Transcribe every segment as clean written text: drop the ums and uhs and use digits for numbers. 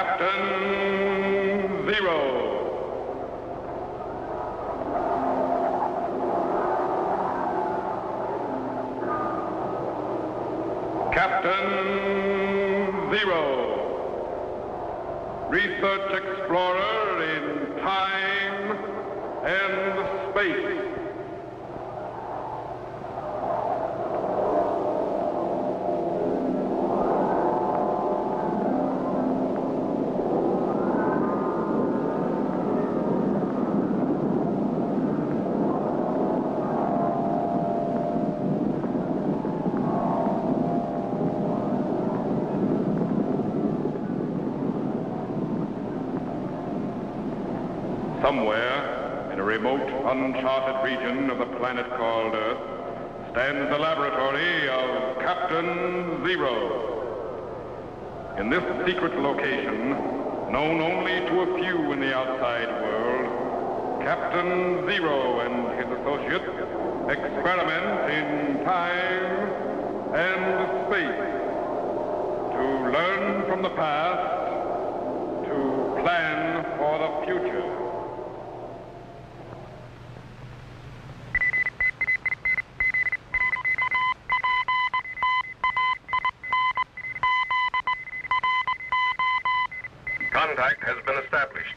Captain Zero. Captain Zero. Research explorer in time and space. Somewhere in a remote, uncharted region of the planet called Earth stands the laboratory of Captain Zero. In this secret location, known only to a few in the outside world, Captain Zero and his associates experiment in time and space to learn from the past, to plan for the future. Contact has been established.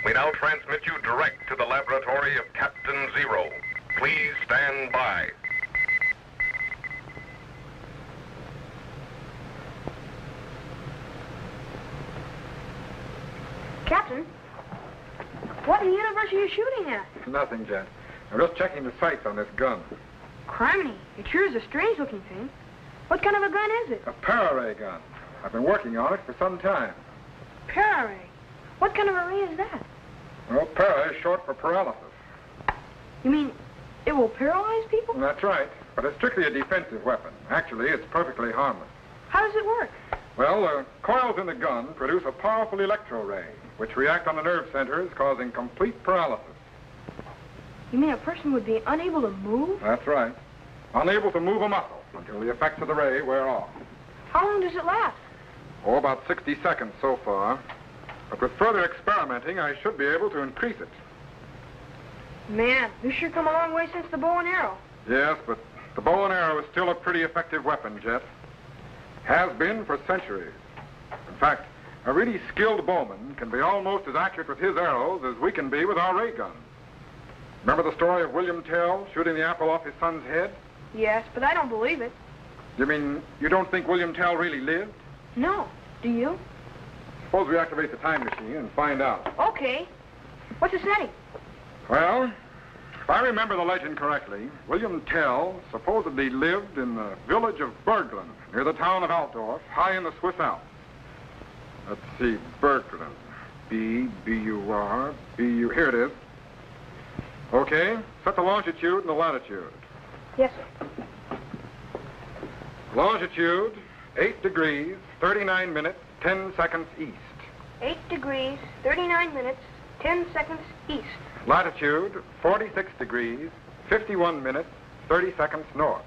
We now transmit you direct to the laboratory of Captain Zero. Please stand by. Captain, what in the universe are you shooting at? Nothing, Jet. I'm just checking the sights on this gun. Criminy, it sure is a strange-looking thing. What kind of a gun is it? A para-ray gun. I've been working on it for some time. Para-ray. What kind of a ray is that? Well, para is short for paralysis. You mean it will paralyze people? That's right, but it's strictly a defensive weapon. Actually, it's perfectly harmless. How does it work? Well, the coils in the gun produce a powerful electro-ray, which react on the nerve centers, causing complete paralysis. You mean a person would be unable to move? That's right. Unable to move a muscle until the effects of the ray wear off. How long does it last? Oh, about 60 seconds so far. But with further experimenting, I should be able to increase it. Man, you sure come a long way since the bow and arrow. Yes, but the bow and arrow is still a pretty effective weapon, Jet. Has been for centuries. In fact, a really skilled bowman can be almost as accurate with his arrows as we can be with our ray guns. Remember the story of William Tell shooting the apple off his son's head? Yes, but I don't believe it. You mean you don't think William Tell really lived? No. Do you? Suppose we activate the time machine and find out. Okay. What's the setting? Well, if I remember the legend correctly, William Tell supposedly lived in the village of Berglund, near the town of Altdorf, high in the Swiss Alps. Let's see, Berglund. B-U-R-B-U... Here it is. Okay, set the longitude and the latitude. Yes, sir. Longitude, 8 degrees, 39 minutes, 10 seconds east. 8 degrees, 39 minutes, 10 seconds east. Latitude, 46 degrees, 51 minutes, 30 seconds north.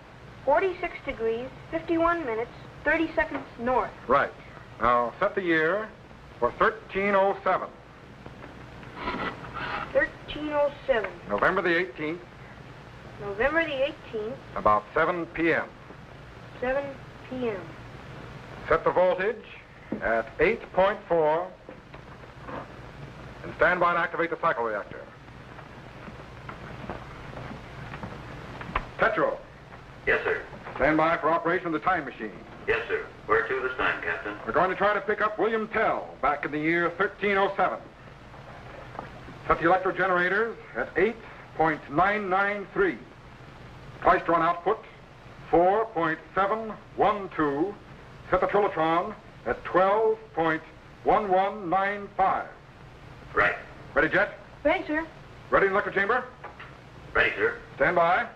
46 degrees, 51 minutes, 30 seconds north. Right. Now, set the year for 1307. 1307. November the 18th, November the 18th, about 7 p.m. 7 p.m. Set the voltage at 8.4 and stand by and activate the cycle reactor. Petro, Yes, sir. stand by for operation of the time machine. Yes, sir. Where to this time, Captain? We're going to try to pick up William Tell back in the year 1307. Set the electro generators at 8.993. Klystron output 4.712. Set the trilotron at 12.1195. Right. Ready, Jet? Ready, sir. Ready in the electro chamber? Ready, sir. Stand by.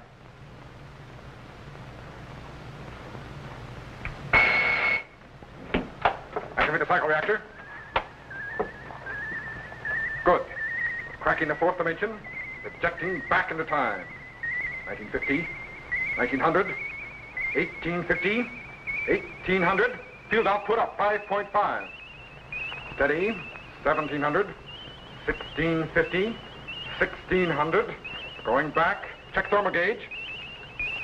Activate the cycle reactor. Good. Cracking the fourth dimension. Ejecting back into time. 1950, 1900, 1850, 1800. Field output up 5.5. Steady. 1700. 1650. 1600. Going back. Check thermal gauge.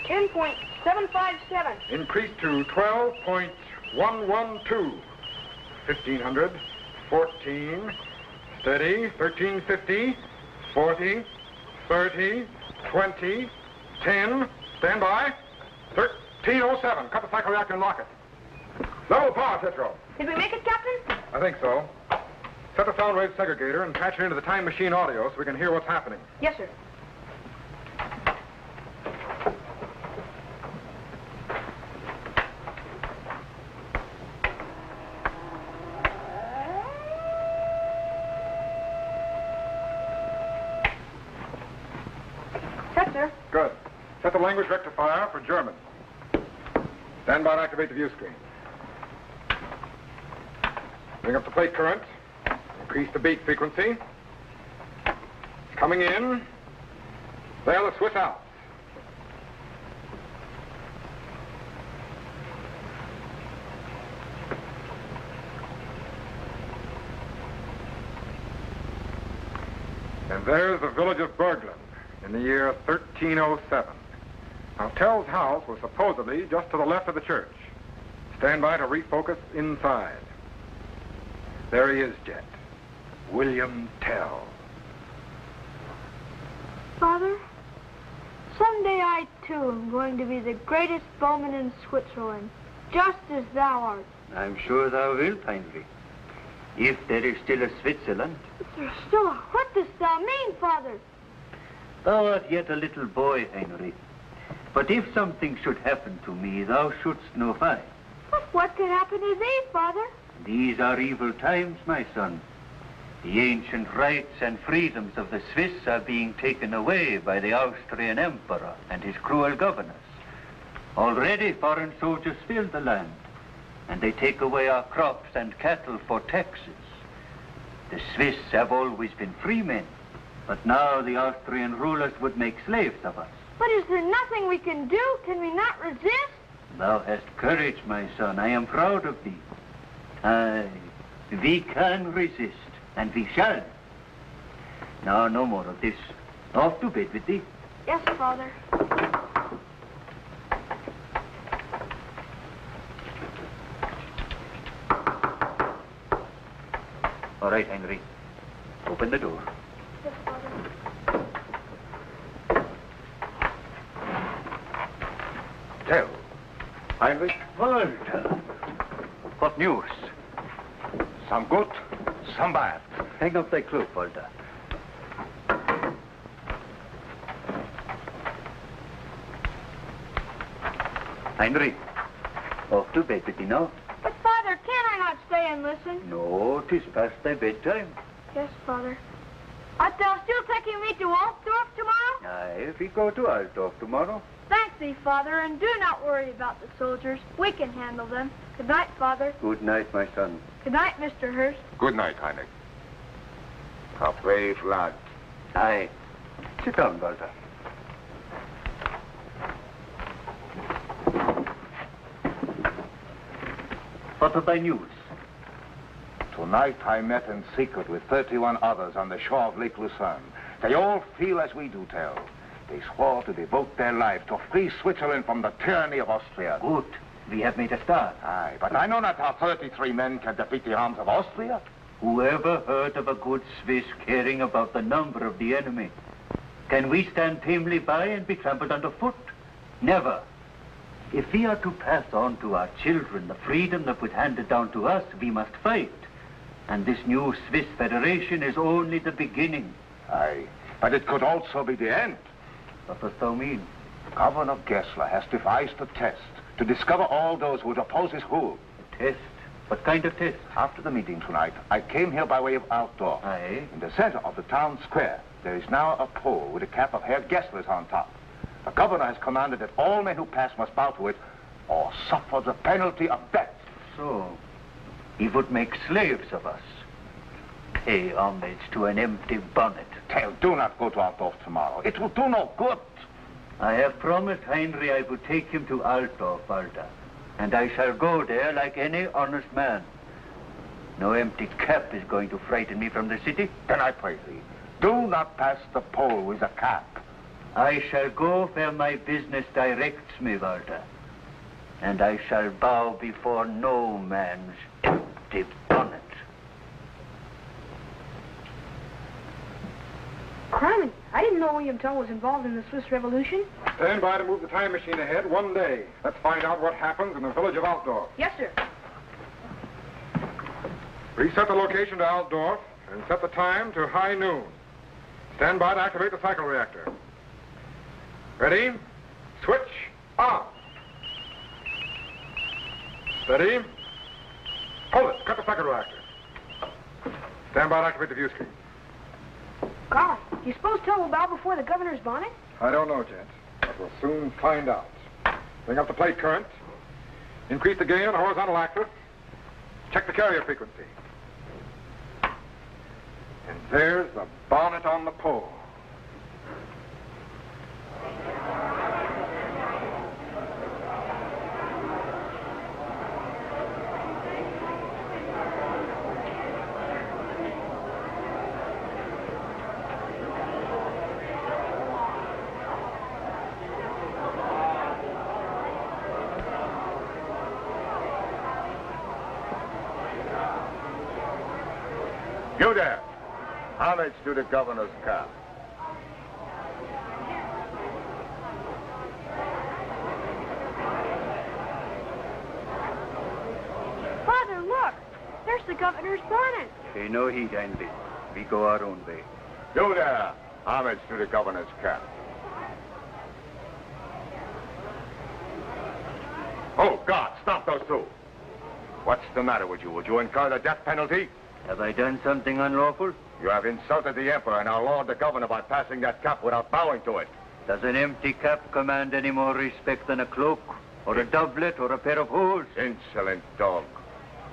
10.757. Increase to 12.112. 1500. 14. Steady. 1350. 40. 30. 20. 10. Stand by. 1307. Cut the cycle reactor and lock it. Level power, Citro. Did we make it, Captain? I think so. Set the sound wave segregator and patch it into the time machine audio so we can hear what's happening. Yes, sir. Set, sir. Good. Set the language rectifier for German. Stand by and activate the view screen. Bring up the plate current. Increase the beat frequency. Coming in. There, the Swiss Alps. And there's the village of Berglund in the year 1307. Now, Tell's house was supposedly just to the left of the church. Stand by to refocus inside. There he is, Jet. William Tell. Father, someday I, too, am going to be the greatest bowman in Switzerland, just as thou art. I'm sure thou wilt, Heinrich. If there is still a Switzerland. There's still a... What dost thou mean, Father? Thou art yet a little boy, Heinrich. But if something should happen to me, thou shouldst know why. But what could happen to thee, Father? These are evil times, my son. The ancient rights and freedoms of the Swiss are being taken away by the Austrian Emperor and his cruel governors. Already foreign soldiers fill the land, and they take away our crops and cattle for taxes. The Swiss have always been free men, but now the Austrian rulers would make slaves of us. But is there nothing we can do? Can we not resist? Thou hast courage, my son. I am proud of thee. Aye, we can resist, and we shall. Now, no more of this. Off to bed with thee. Yes, Father. All right, Henry. Open the door. Yes, Father. Tell. Heinrich? Walter. What news? Some good, some bad. Hang up thy cloak, Walter. Heinrich, off to bed with thee now. But, Father, can I not stay and listen? No, 'tis past thy bedtime. Yes, Father. Art thou still taking me to Altdorf tomorrow? Aye, we go to Altdorf tomorrow. Thank thee, Father, and do not worry about the soldiers. We can handle them. Good night, Father. Good night, my son. Good night, Mr. Hurst. Good night, Heinrich. A brave lad. Aye. Sit down, Walter. What of thy news? Tonight I met in secret with 31 others on the shore of Lake Lucerne. They all feel as we do, Tell. They swore to devote their lives to free Switzerland from the tyranny of Austria. Good. We have made a start. Aye, but I know not how 33 men can defeat the arms of Austria. Whoever heard of a good Swiss caring about the number of the enemy? Can we stand tamely by and be trampled underfoot? Never. If we are to pass on to our children the freedom that was handed down to us, we must fight. And this new Swiss Federation is only the beginning. Aye, but it could also be the end. What dost thou mean? Governor Gessler has devised a test to discover all those who would oppose his rule. A test? What kind of test? After the meeting tonight, I came here by way of Altdorf. Aye. In the center of the town square, there is now a pole with a cap of Herr Gessler's on top. The governor has commanded that all men who pass must bow to it or suffer the penalty of death. So, he would make slaves of us. Pay homage to an empty bonnet. Tell, do not go to Altdorf tomorrow. It will do no good. I have promised Heinrich I would take him to Altdorf, Walter. And I shall go there like any honest man. No empty cap is going to frighten me from the city. Then I pray thee, do not pass the poll with a cap. I shall go where my business directs me, Walter. And I shall bow before no man's empty bonnet. Criminy, I didn't know William Tell was involved in the Swiss Revolution. Stand by to move the time machine ahead one day. Let's find out what happens in the village of Altdorf. Yes, sir. Reset the location to Altdorf and set the time to high noon. Stand by to activate the cycle reactor. Ready? Switch on. Steady. Hold it. Cut the cycle reactor. Stand by to activate the view screen. God, do you suppose Tell will bow before the governor's bonnet? I don't know, gent, but we'll soon find out. Bring up the plate current. Increase the gain on the horizontal axis. Check the carrier frequency. And there's the bonnet on the pole. You there. Homage to the governor's cap. Father, look! There's the governor's bonnet. Pay no heed, Andy. We go our own way. You there. Homage to the governor's cap. Oh, God, stop those two. What's the matter with you? Would you incur the death penalty? Have I done something unlawful? You have insulted the emperor and our lord the governor by passing that cap without bowing to it. Does an empty cap command any more respect than a cloak, or a doublet, or a pair of hose? Insolent dog.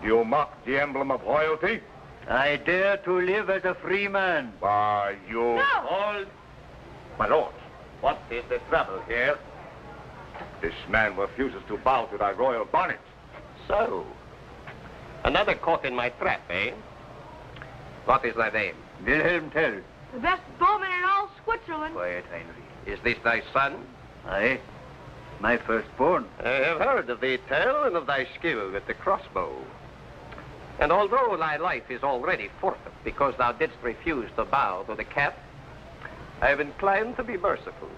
Do you mock the emblem of royalty? I dare to live as a free man. Why, you... No! Hold. My lord, what is the trouble here? This man refuses to bow to thy royal bonnet. So, another caught in my trap, eh? What is thy name? WilliamTell. The best bowman in all Switzerland. Quiet, Heinrich. Is this thy son? Aye. My firstborn. I have heard of thee, Tell, and of thy skill with the crossbow. And although thy life is already forfeit because thou didst refuse to bow to the cap, I have inclined to be merciful.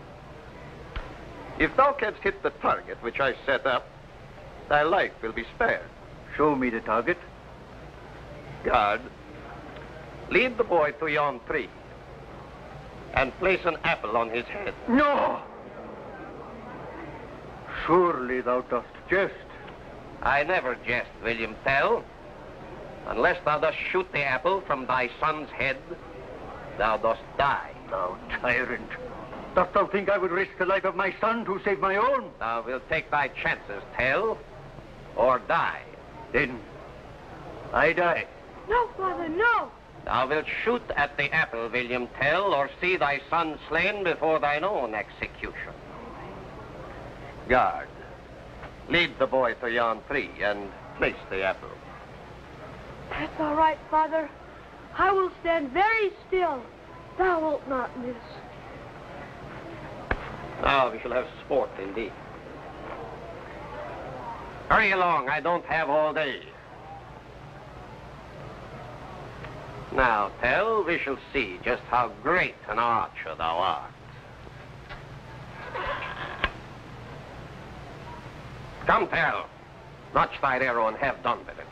If thou canst hit the target which I set up, thy life will be spared. Show me the target. Guard, lead the boy to yon tree and place an apple on his head. No! Surely thou dost jest. I never jest, William Tell. Unless thou dost shoot the apple from thy son's head, thou dost die. Thou tyrant. Dost thou think I would risk the life of my son to save my own? Thou wilt take thy chances, Tell, or die. Then I die. No, Father, no! Thou wilt shoot at the apple, William Tell, or see thy son slain before thine own execution. Guard, lead the boy to yon tree and place the apple. That's all right, Father. I will stand very still. Thou wilt not miss. Now we shall have sport indeed. Hurry along, I don't have all day. Now, Tell, we shall see just how great an archer thou art. Come, Tell. Notch thy arrow and have done with it.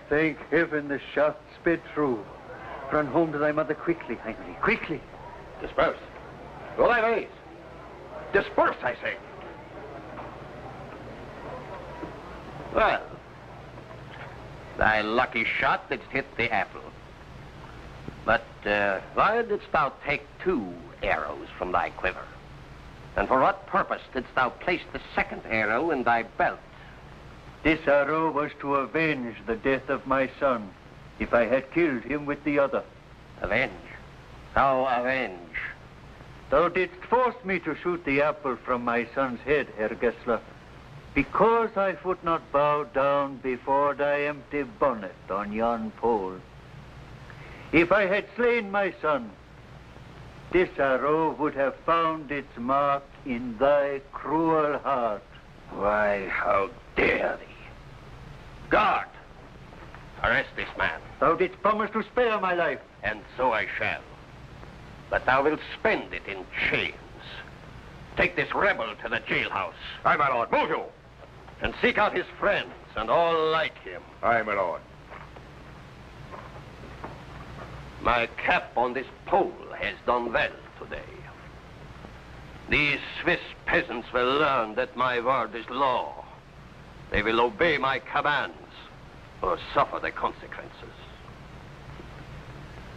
Thank heaven the shot sped through. Run home to thy mother quickly, Heinrich, quickly. Disperse. Go thy ways. Disperse, I say. Well, thy lucky shot didst hit the apple. But why didst thou take 2 arrows from thy quiver? And for what purpose didst thou place the 2nd arrow in thy belt? This arrow was to avenge the death of my son, if I had killed him with the other. Avenge? How avenge? Thou didst force me to shoot the apple from my son's head, Herr Gessler, because I would not bow down before thy empty bonnet on yon pole. If I had slain my son, this arrow would have found its mark in thy cruel heart. Why, how dare thee? Guard! Arrest this man. Thou didst promise to spare my life. And so I shall. But thou wilt spend it in chains. Take this rebel to the jailhouse. Aye, my lord. Move you. And seek out his friends and all like him. Aye, my lord. My cap on this pole has done well today. These Swiss peasants will learn that my word is law. They will obey my commands or suffer the consequences.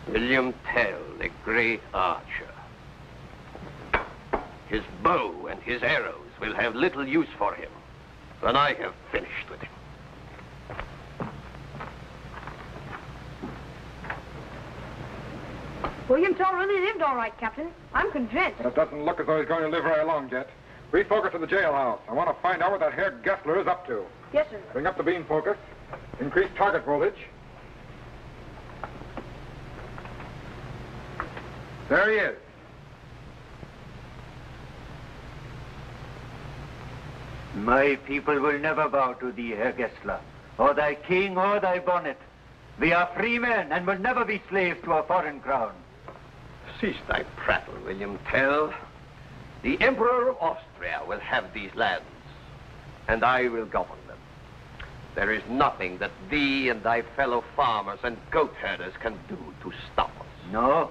William Tell, the great archer. His bow and his arrows will have little use for him when I have finished with him. William Tell really lived all right, Captain. I'm convinced. But it doesn't look as though he's going to live very long yet. Refocus to the jailhouse. I want to find out what that Herr Gessler is up to. Yes, sir. Bring up the beam focus. Increase target voltage. There he is. My people will never bow to thee, Herr Gessler, or thy king or thy bonnet. We are free men and will never be slaves to a foreign crown. Cease thy prattle, William Tell. The Emperor of Austria will have these lands, and I will govern them. There is nothing that thee and thy fellow farmers and goat herders can do to stop us. No.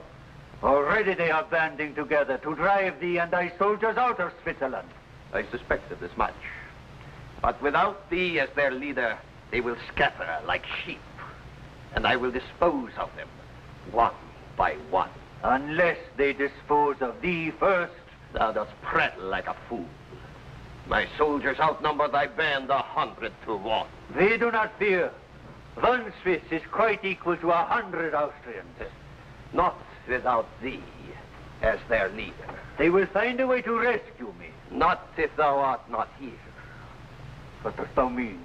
Already they are banding together to drive thee and thy soldiers out of Switzerland. I suspected as much. But without thee as their leader, they will scatter like sheep, and I will dispose of them one by one. Unless they dispose of thee first. Thou dost prattle like a fool. My soldiers outnumber thy band 100 to 1. We do not fear. 1 Swiss is quite equal to 100 Austrians. Not without thee as their leader. They will find a way to rescue me. Not if thou art not here. What dost thou mean?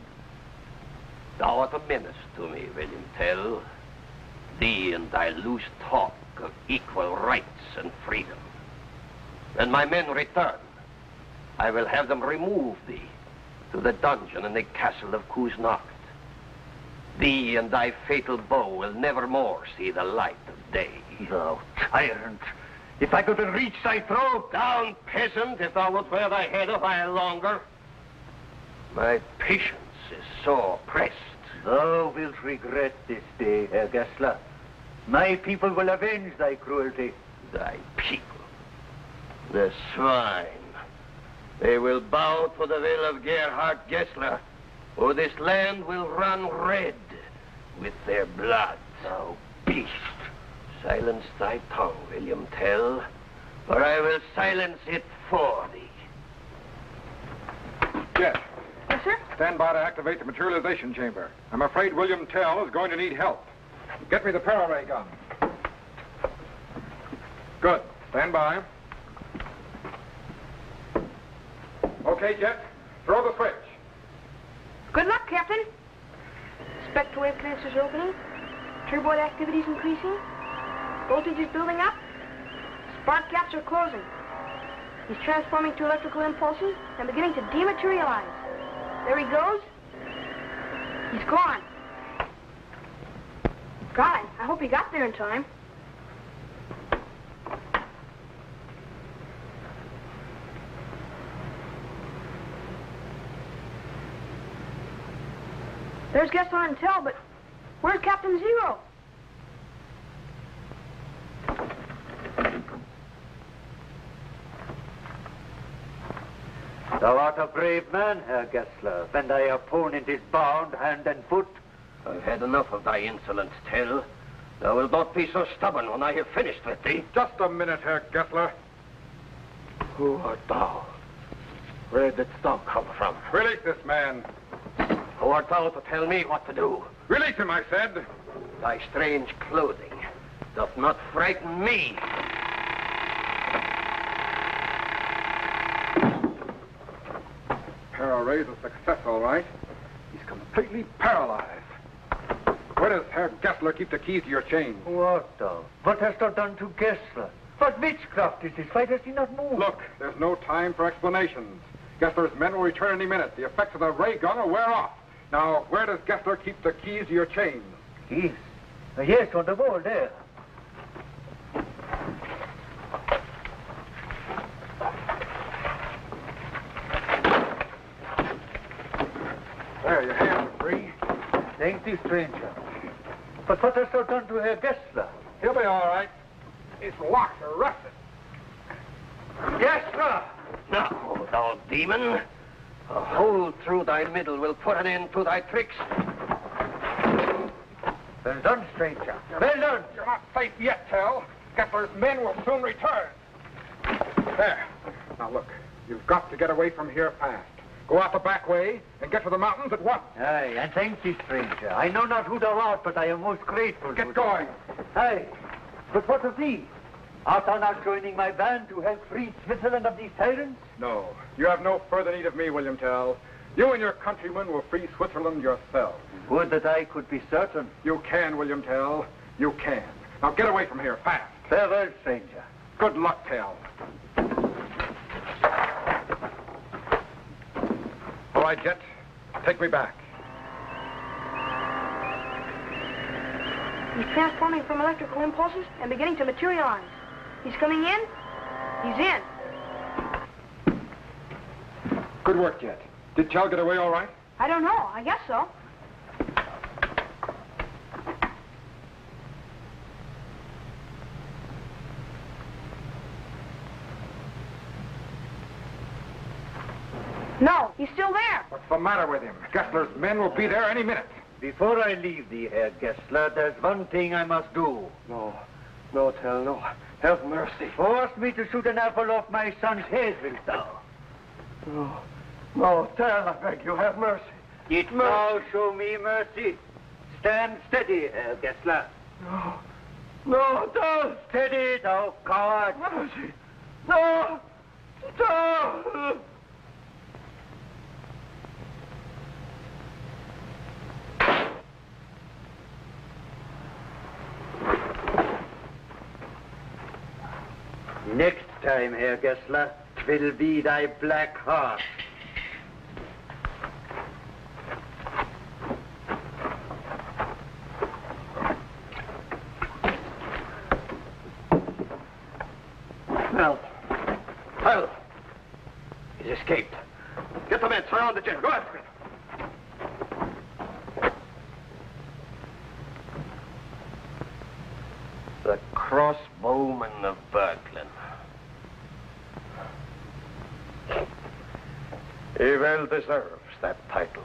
Thou art a menace to me, William Tell. Thee and thy loose talk of equal rights and freedom. When my men return, I will have them remove thee to the dungeon in the castle of Kuznacht. Thee and thy fatal bow will never more see the light of day. Thou tyrant! If I could reach thy throat! Down, peasant, if thou wilt wear thy head a while longer. My patience is sore pressed. Thou wilt regret this day, Herr Gessler. My people will avenge thy cruelty. Thy people? The swine. They will bow to the will of Gerhard Gessler, or this land will run red with their blood. Thou beast! Silence thy tongue, William Tell, or I will silence it for thee. Yes. Yes, sir? Stand by to activate the materialization chamber. I'm afraid William Tell is going to need help. Get me the para-ray gun. Good. Stand by. Okay, Jet. Throw the switch. Good luck, Captain. Spectre wave connectors are opening. Turbo activity is increasing. Voltage is building up. Spark gaps are closing. He's transforming to electrical impulses and beginning to dematerialize. There he goes. He's gone. God, I hope he got there in time. There's Gessler and Tell, but Where's Captain Zero? Thou art a brave man, Herr Gessler, when thy opponent is bound hand and foot. I've had enough of thy insolence, Tell. Thou wilt not be so stubborn when I have finished with thee. Just a minute, Herr Gessler. Who art thou? Where didst thou come from? Release this man. Who art thou to tell me what to do? Release him, I said. Thy strange clothing doth not frighten me. Para-ray's a success, all right. He's completely paralyzed. Where does Herr Gessler keep the keys to your chain? What thou? What hast thou done to Gessler? What witchcraft is this? Why does he not move? Look, there's no time for explanations. Gessler's men will return any minute. The effects of the ray gun will wear off. Now, where does Gessler keep the keys to your chain? Keys? Yes, on the wall there. There, your hands are free. Thank thee, stranger. But what hast thou done to Herr Gessler? He'll be all right. His locks are rusted. Gessler! Now, thou demon, a hole through thy middle will put an end to thy tricks. Well done, stranger. Well done. You're not safe yet, Tell. Gessler's men will soon return. There. Now, look, you've got to get away from here fast. Go out the back way and get to the mountains at once. Aye, and thank thee, stranger. I know not who thou art, but I am most grateful. Get going. Aye, but what of thee? Art thou not joining my band to help free Switzerland of these tyrants? No, you have no further need of me, William Tell. You and your countrymen will free Switzerland yourselves. Would that I could be certain. You can, William Tell. You can. Now get away from here, fast. Farewell, stranger. Good luck, Tell. All right, Jet. Take me back. He's transforming from electrical impulses and beginning to materialize. He's coming in. He's in. Good work, Jet. Did Tell get away all right? I don't know. I guess so. No, he's still there. What's the matter with him? Gessler's men will be there any minute. Before I leave thee, Herr Gessler, there's one thing I must do. No, Tell, no. Have mercy. Force me to shoot an apple off my son's head, wilt thou? No, Tell, I beg you, have mercy. It now show me mercy. Stand steady, Herr Gessler. No, Tell. Steady, thou coward. Mercy. No, Tell. Next time, Herr Gessler, 'twill be thy black heart. Well, he's escaped. Get the men, surround the jail. Go after him. The crossbowman of Berkeley. He well deserves that title.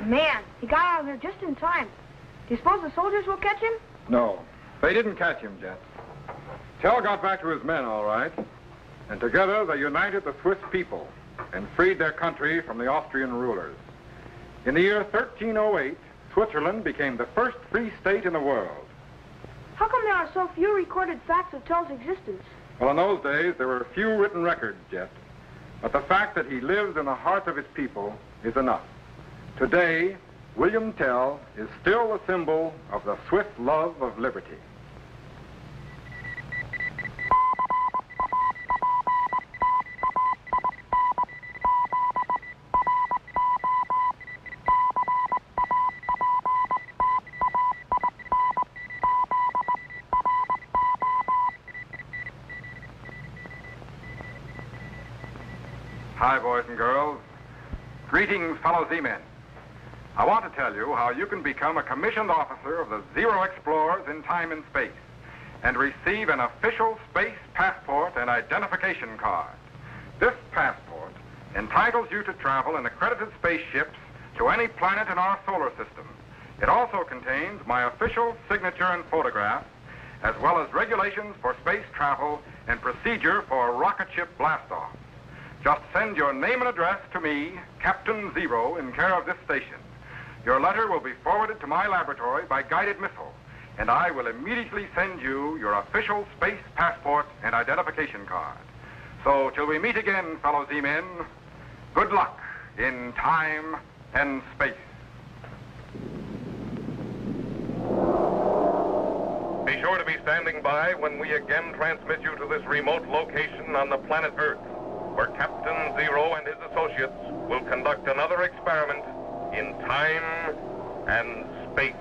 Man, he got out of there just in time. Do you suppose the soldiers will catch him? No, they didn't catch him, Jet. Tell got back to his men, all right. And together they united the Swiss people and freed their country from the Austrian rulers. In the year 1308, Switzerland became the first free state in the world. How come there are so few recorded facts of Tell's existence? Well, in those days, there were few written records, Jet. But the fact that he lives in the hearts of his people is enough. Today, William Tell is still a symbol of the Swiss love of liberty. Hi, boys and girls. Greetings, fellow Z-men. I want to tell you how you can become a commissioned officer of the Zero Explorers in time and space and receive an official space passport and identification card. This passport entitles you to travel in accredited spaceships to any planet in our solar system. It also contains my official signature and photograph, as well as regulations for space travel and procedure for rocket ship blastoff. Just send your name and address to me, Captain Zero, in care of this station. Your letter will be forwarded to my laboratory by guided missile, and I will immediately send you your official space passport and identification card. So, till we meet again, fellow Z-men, good luck in time and space. Be sure to be standing by when we again transmit you to this remote location on the planet Earth, where Captain Zero and his associates will conduct another experiment in time and space.